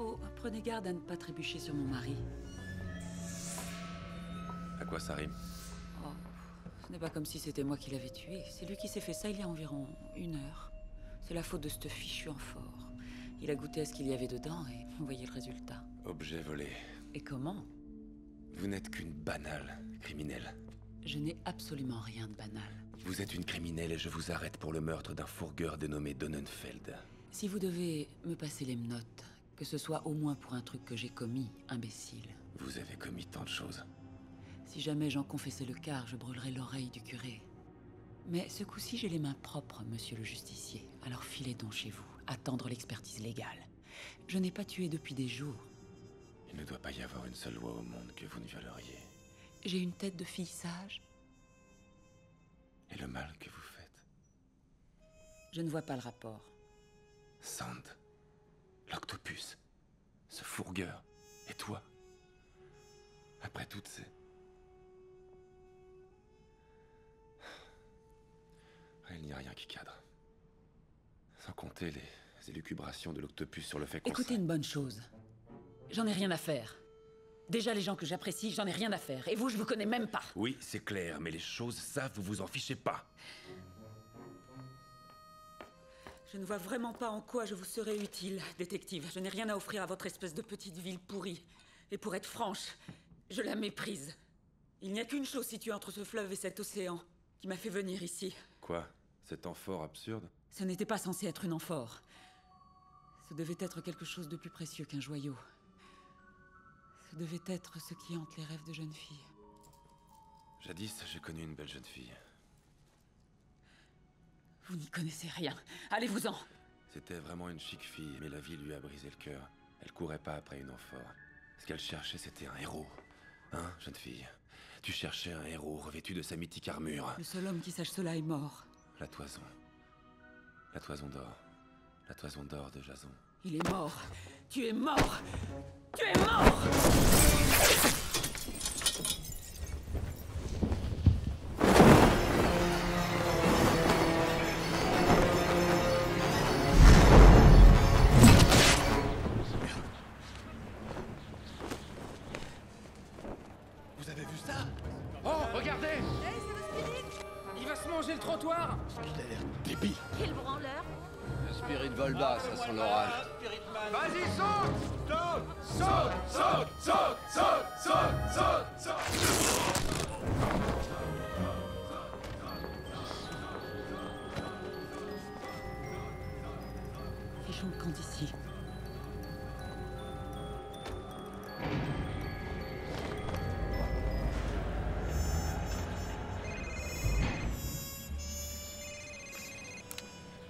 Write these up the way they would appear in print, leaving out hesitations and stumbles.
Oh, prenez garde à ne pas trébucher sur mon mari. À quoi ça rime? Oh, ce n'est pas comme si c'était moi qui l'avais tué. C'est lui qui s'est fait ça il y a environ 1 heure. C'est la faute de ce fichu amphore. Il a goûté à ce qu'il y avait dedans et vous voyez le résultat. Objet volé. Et comment? Vous n'êtes qu'une banale criminelle. Je n'ai absolument rien de banal. Vous êtes une criminelle et je vous arrête pour le meurtre d'un fourgueur dénommé Donnenfeld. Si vous devez me passer les menottes, que ce soit au moins pour un truc que j'ai commis, imbécile. Vous avez commis tant de choses. Si jamais j'en confessais le quart, je brûlerais l'oreille du curé. Mais ce coup-ci, j'ai les mains propres, monsieur le justicier. Alors filez donc chez vous, attendre l'expertise légale. Je n'ai pas tué depuis des jours. Il ne doit pas y avoir une seule loi au monde que vous ne violeriez. J'ai une tête de fille sage. Et le mal que vous faites. Je ne vois pas le rapport. Sand, l'octopus, ce fourgueur, et toi. Après toutes ces... Il n'y a rien qui cadre. Sans compter les élucubrations de l'octopus sur le fait qu'on... Écoutez une bonne chose. J'en ai rien à faire. Déjà, les gens que j'apprécie, j'en ai rien à faire. Et vous, je vous connais même pas. Oui, c'est clair, mais les choses, ça, vous vous en fichez pas. Je ne vois vraiment pas en quoi je vous serais utile, détective. Je n'ai rien à offrir à votre espèce de petite ville pourrie. Et pour être franche, je la méprise. Il n'y a qu'une chose située entre ce fleuve et cet océan qui m'a fait venir ici. Quoi? Cet amphore absurde? Ce n'était pas censé être une amphore. Ce devait être quelque chose de plus précieux qu'un joyau. Ce devait être ce qui hante les rêves de jeunes filles. Jadis, j'ai connu une belle jeune fille. Vous n'y connaissez rien. Allez-vous-en! C'était vraiment une chic fille, mais la vie lui a brisé le cœur. Elle courait pas après une amphore. Ce qu'elle cherchait, c'était un héros. Hein, jeune fille? Tu cherchais un héros revêtu de sa mythique armure. Le seul homme qui sache cela est mort. La toison. La toison d'or. La toison d'or de Jason. Il est mort. Tu es mort. Tu es mort. Vous avez vu ça? Oh, regardez! Il va se manger le trottoir! Il a l'air débile. Quel branleur! Le spirit vole bas, ça sent l'orage. Vas-y, saute! Fichons le camp d'ici.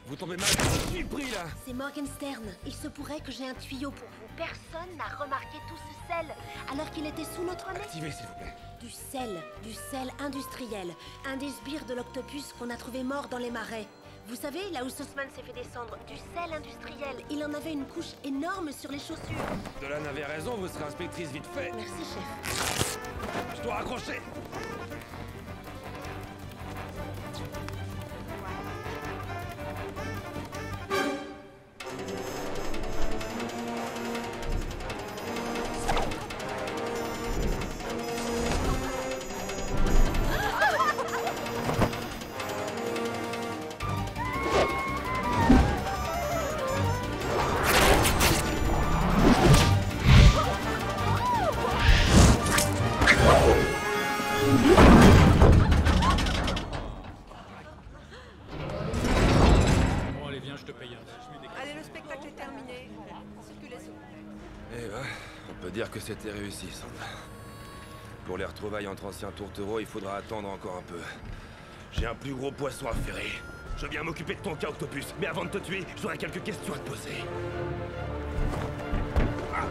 Vous tombez mal. Je suis pris là. C'est Morgenstern. Il se pourrait que j'ai un tuyau pour vous. Personne n'a remarqué tout ce sel, alors qu'il était sous notre nez. Activez, s'il vous plaît. Du sel industriel. Un des sbires de l'octopus qu'on a trouvé mort dans les marais. Vous savez, là où Sussman s'est fait descendre, du sel industriel. Il en avait une couche énorme sur les chaussures. Dolan avait raison, vous serez inspectrice vite fait. Merci, chef. Je dois raccrocher. Bon, allez, viens, je te paye un. Allez, le spectacle est terminé. Circulez, s'il vous plaît. Eh ben, on peut dire que c'était réussi, Sandra. Pour les retrouvailles entre anciens tourtereaux, il faudra attendre encore un peu. J'ai un plus gros poisson à ferrer. Je viens m'occuper de ton cas, Octopus. Mais avant de te tuer, j'aurai quelques questions à te poser. Ah.